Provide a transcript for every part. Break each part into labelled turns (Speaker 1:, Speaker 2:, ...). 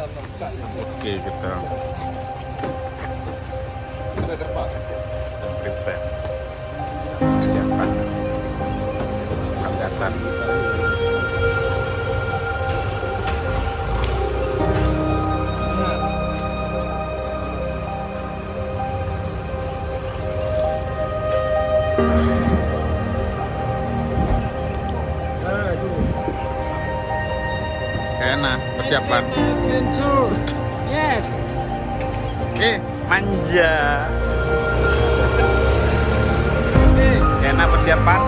Speaker 1: Oke, kita prepare persiapan keberangkatan. Enak persiapan.
Speaker 2: Yes.
Speaker 1: Manja. Enak persiapan.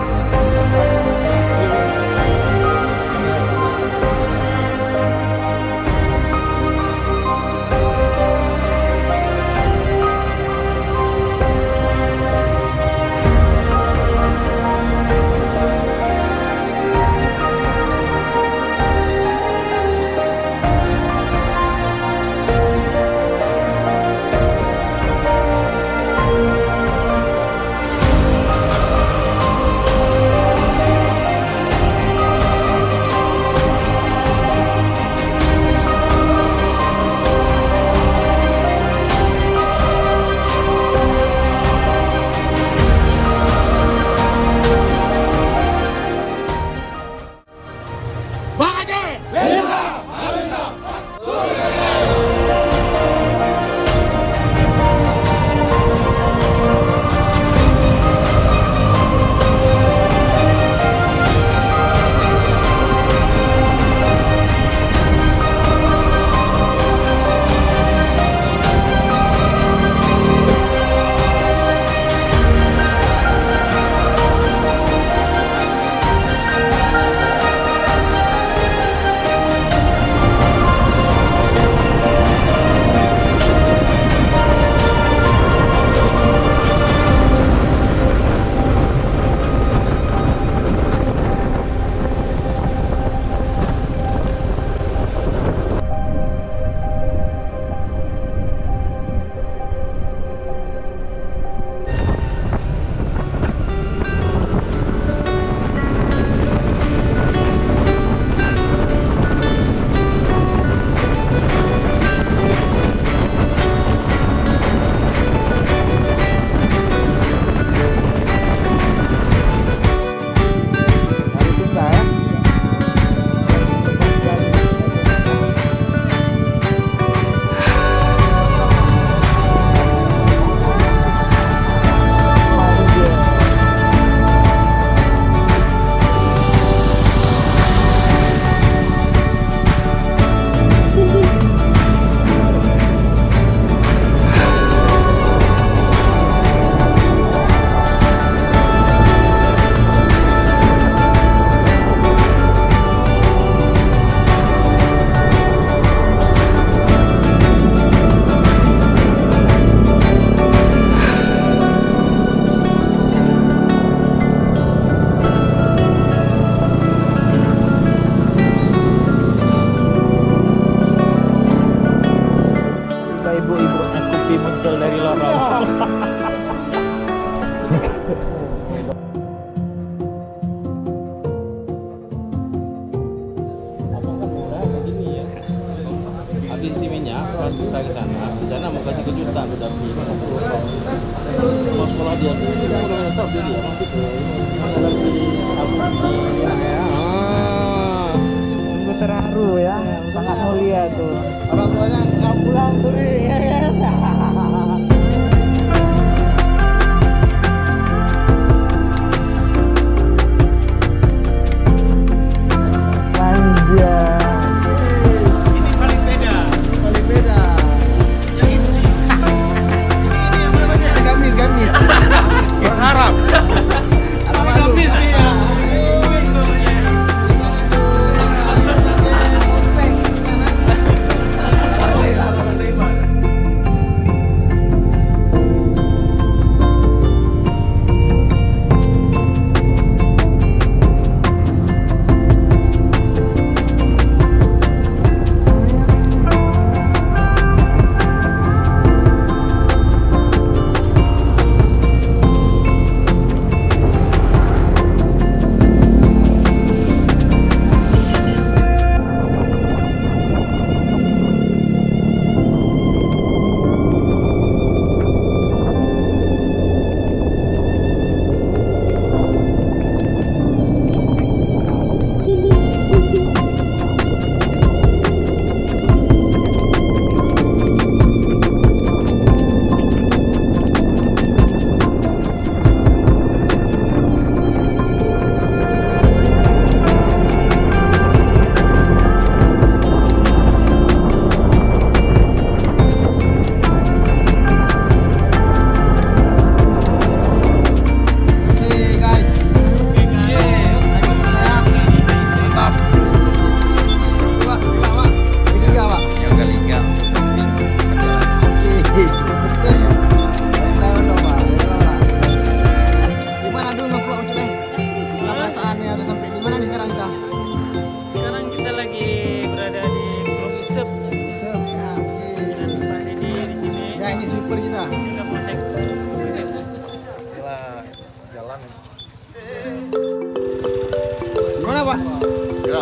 Speaker 2: muncul dari lorong.
Speaker 3: Habis isi minyak, pas kita ke sana mau kasih kejutan udah mau sekolah dia tuh udah nyetop dia emang gitu.
Speaker 2: Sungguh terharu ya, sangat mulia tuh.
Speaker 3: Orang tuanya nggak pulang tuh nih.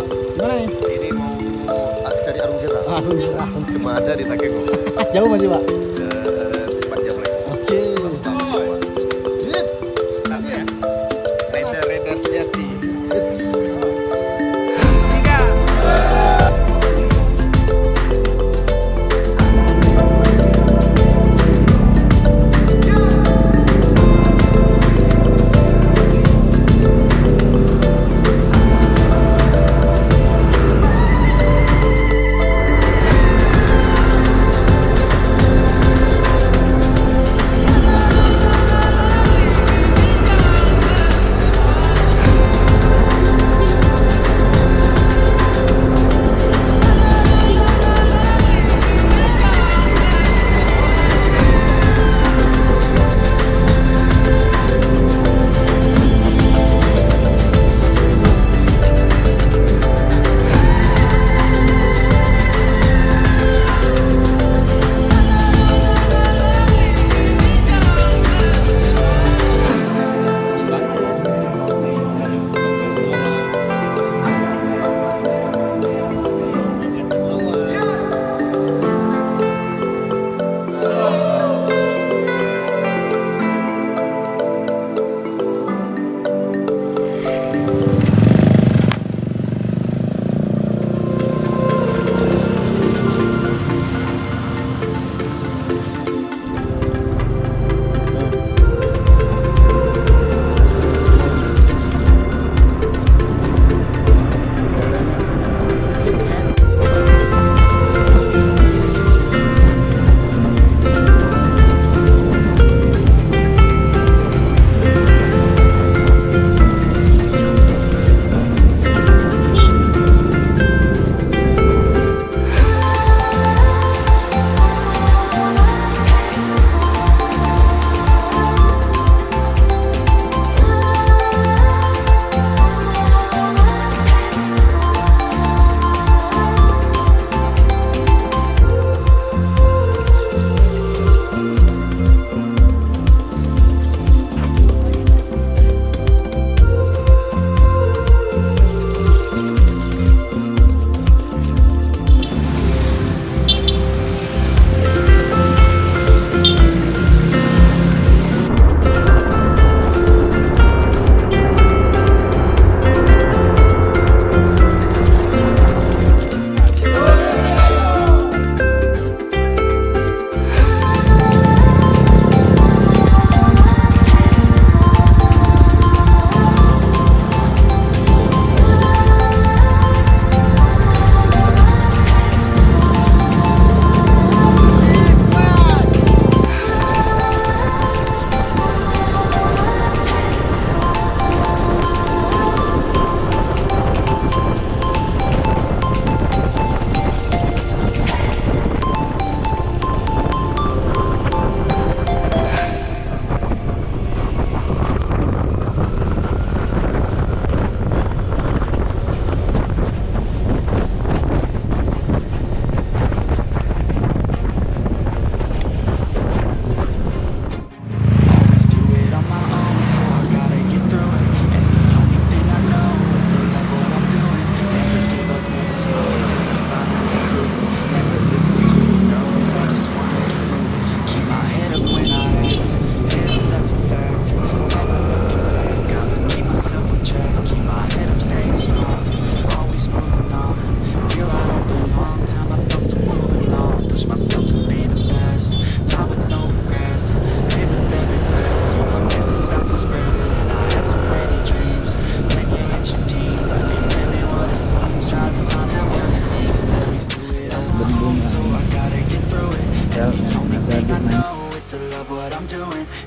Speaker 4: Pak.
Speaker 2: Gimana nih?
Speaker 4: Ini mau cari arung jeram.
Speaker 2: Arung jeram.
Speaker 4: Cuma ada di Takengo.
Speaker 2: Jauh masih Pak?
Speaker 4: 4 jam lagi.
Speaker 2: Oke.
Speaker 4: Sip.
Speaker 1: ya.
Speaker 4: Raider sejati.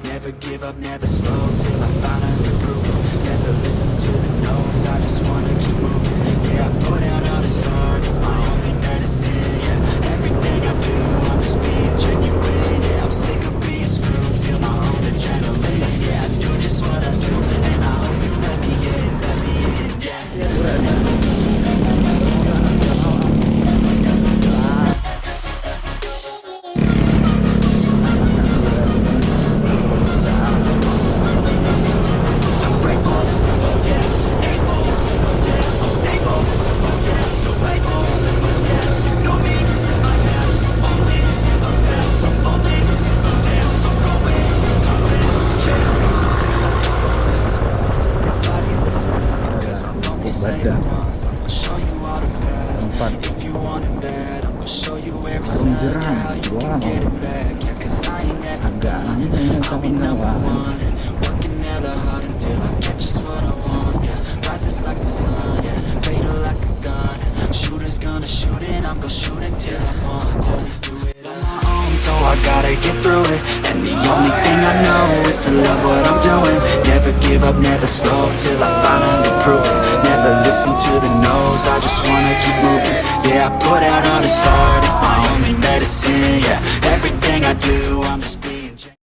Speaker 5: Never give up, never slow till I finally prove it. Never listen to the no's, I just wanna keep moving. Yeah, I put out all this art, it's my only medicine. Yeah, everything I do, I'm just being genuine. Yeah, I'm sick of being screwed, feel my own adrenaline. Yeah, I do just what I do, and I hope you let me in, yeah. I'm grateful, yeah, able, yeah, I'm stable.
Speaker 2: Gerang, wow. Agak ini kawan-kawan.
Speaker 5: Working hella hard until I get just what I want, yeah. Rises like the sun, yeah. Fatal like a gun. Shooters gonna shoot and I'm gonna shoot until I'm on, yeah. Let's do it on my own, so I gotta get through it. And the only thing I know is to love what I'm doing. Never give up, never slow, till I finally prove it. Never listen to the no's, I just wanna keep moving. Yeah, I put out all this art, it's my only medicine, yeah. Everything I do, I'm just being